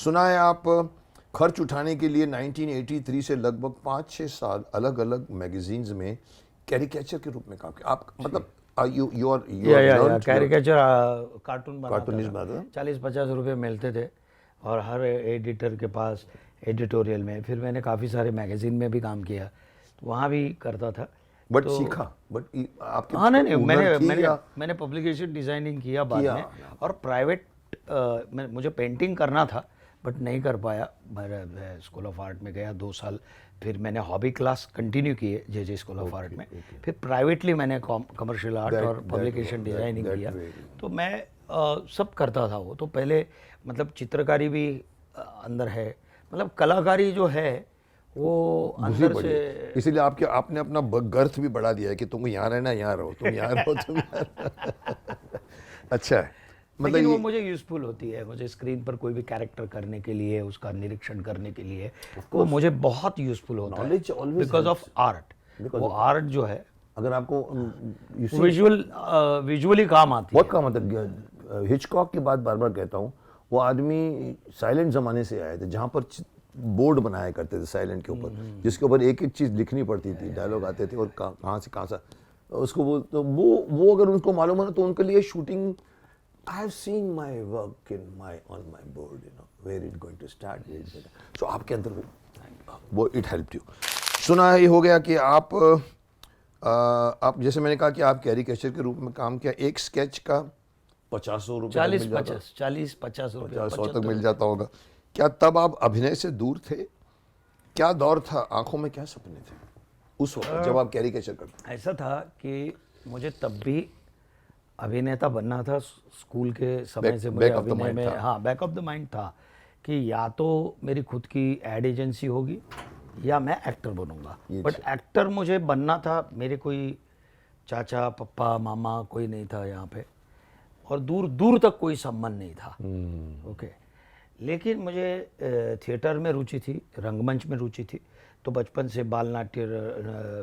सुना है आप खर्च उठाने के लिए 1983 से लगभग 5-6 साल अलग अलग मैगजीन्स में कैरिकेचर के रूप में काम किया। आप मतलब या कैरिकेचर कार्टून बनाता कार्टूनिस्ट था। बनाता था। 40-50 रुपये मिलते थे और हर एडिटर के पास एडिटोरियल में। फिर मैंने काफ़ी सारे मैगजीन में भी काम किया, तो वहाँ भी करता था। बट सीखा, बट आपके हाँ नहीं हुनर मैंने थी मैंने या मैंने पब्लिकेशन डिज़ाइनिंग किया बाद किया? में। और प्राइवेट मुझे पेंटिंग करना था बट नहीं कर पाया। मैं स्कूल ऑफ आर्ट में गया 2 साल, फिर मैंने हॉबी क्लास कंटिन्यू किए जे स्कूल ऑफ आर्ट में। फिर प्राइवेटली मैंने कमर्शियल आर्ट और पब्लिकेशन डिज़ाइनिंग किया। तो मैं सब करता था वो। तो पहले मतलब चित्रकारी भी अंदर है, मतलब कलाकारी जो है वो दूसरी अंदर बड़ी से। है। इसीलिए आपने अपना गर्थ भी बढ़ा दिया है कि तुम यहाँ रहना, यहाँ रहो, तुम यहाँ रहो, तुम यहाँ रहो। अच्छा है, मतलब लेकिन वो ये मुझे यूज़फुल होती है। मुझे स्क्रीन पर कोई भी कैरेक्टर करने के लिए, उसका निरीक्षण करने के लिए वो मुझे बहुत यूज़फुल होता है knowledge always because of art. वो आर्ट जो है अगर आपको विजुअली काम आती है। बहुत काम आता है। हिचकॉक की बात बार बार कहता हूँ, वो आदमी साइलेंट जमाने से आए थे जहाँ पर बोर्ड बनाया करते थे साइलेंट के ऊपर, जिसके ऊपर एक एक चीज़ लिखनी पड़ती थी, डायलॉग आते थे और कहाँ से कहाँ सा उसको वो अगर उनको मालूम है ना तो उनके लिए shooting I have seen my work on my board, where it's going to start. So आपके अंदर वो it helped you. सुना है ये हो गया कि आप जैसे मैंने कहा कि आप कैरिकेचर के रूप में काम किया, एक स्केच का 50-100 रुपये 40-50 रुपये 50-100 तक मिल जाता होगा। क्या तब आप अभिनय से दूर थे? क्या दौर था? आंखों में क्या सपने थे उस वक्त जब आप कैरिकेचर करते? ऐसा था कि मुझे तब भी अभिनेता बनना था। स्कूल के समय से मुझे अभिनय में, हाँ, बैक ऑफ द माइंड था कि या तो मेरी खुद की एड एजेंसी होगी या मैं एक्टर बनूंगा। बट एक्टर मुझे बनना था। मेरे कोई चाचा पप्पा मामा कोई नहीं था यहाँ पे, और दूर दूर तक कोई संबंध नहीं था। ओके। लेकिन मुझे थिएटर में रुचि थी, रंगमंच में रुचि थी। तो बचपन से बाल नाट्य,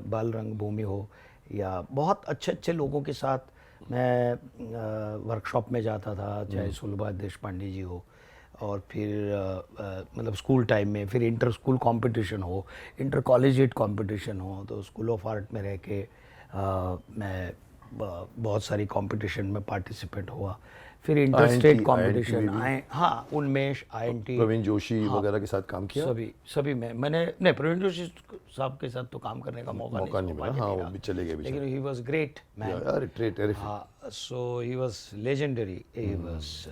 बाल रंगभूमि हो या बहुत अच्छे अच्छे लोगों के साथ मैं वर्कशॉप में जाता था, चाहे सुलभा देशपांडे जी हो, और फिर मतलब स्कूल टाइम में, फिर इंटर स्कूल कंपटीशन हो, इंटर कॉलेजिएट कंपटीशन हो, तो स्कूल ऑफ आर्ट में रह के मैं बहुत सारी कंपटीशन में पार्टिसिपेट हुआ। फिर इंटर स्टेट कंपटीशन आए, हाँ, उन्मेष, INT, प्रवीण जोशी वगैरह के साथ काम किया। सभी मैंने नहीं, प्रवीण जोशी साहब के साथ तो काम करने का मौका नहीं मिला। हाँ, वो भी चले गए, लेकिन ही वाज ग्रेट मैन। हाँ, so he was legendary. He was,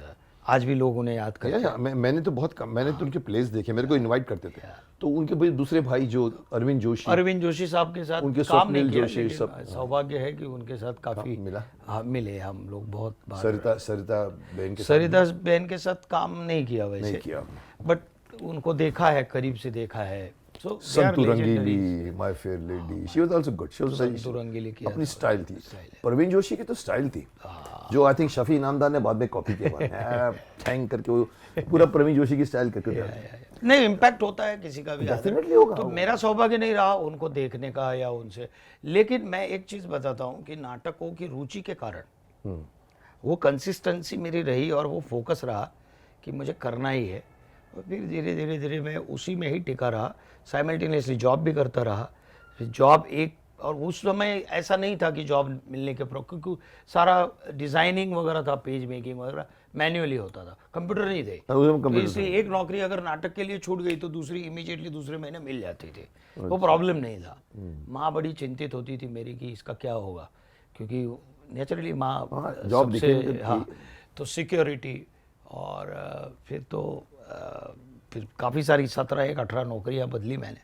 आज भी लोग उन्हें याद करते हैं। मैंने तो बहुत कम, मैंने तो उनके प्लेस देखे, मेरे को इन्वाइट करते थे। तो उनके भाई दूसरे भाई जो अरविंद जोशी साहब के साथ उनके काम नहीं किया, जोशी लेकिन सब सौभाग्य है कि उनके साथ काफी मिला। हाँ, मिले हम लोग बहुत बार। सरिता बहन के साथ काम नहीं किया वैसे, नहीं किया, बट उनको देखा है, करीब से देखा है। Santu Rangeeli, My Fair Lady, she was also good. She was Santu Rangeeli की अपनी स्टाइल थी। परवीन जोशी की तो स्टाइल थी जो आई थिंक शफी इनामदार ने बाद में कॉपी किया, थैंक करके वो पूरा परवीन जोशी की स्टाइल करके। नहीं, इम्पैक्ट होता है किसी का भी, डेफिनेटली होगा। तो मेरा सौभाग्य नहीं रहा उनको देखने का या उनसे। लेकिन मैं एक चीज बताता हूँ कि नाटकों की रुचि के कारण वो कंसिस्टेंसी मेरी रही और वो फोकस रहा कि मुझे करना ही है। और फिर धीरे धीरे धीरे मैं उसी में ही टिका रहा। साइमल्टेनियसली जॉब भी करता रहा। जॉब एक, और उस समय ऐसा नहीं था कि जॉब मिलने के क्योंकि सारा डिज़ाइनिंग वगैरह था, पेज मेकिंग वगैरह मैन्युअली होता था, कंप्यूटर नहीं थे। तो इसलिए एक नौकरी अगर नाटक के लिए छूट गई तो दूसरी इमीडिएटली दूसरे महीने मिल जाती थी। वो प्रॉब्लम नहीं था। माँ बड़ी चिंतित होती थी मेरी कि इसका क्या होगा, क्योंकि नेचुरली माँ जॉब सबसे, हाँ, तो सिक्योरिटी। और फिर तो फिर काफ़ी सारी 17 18 नौकरियाँ बदली मैंने।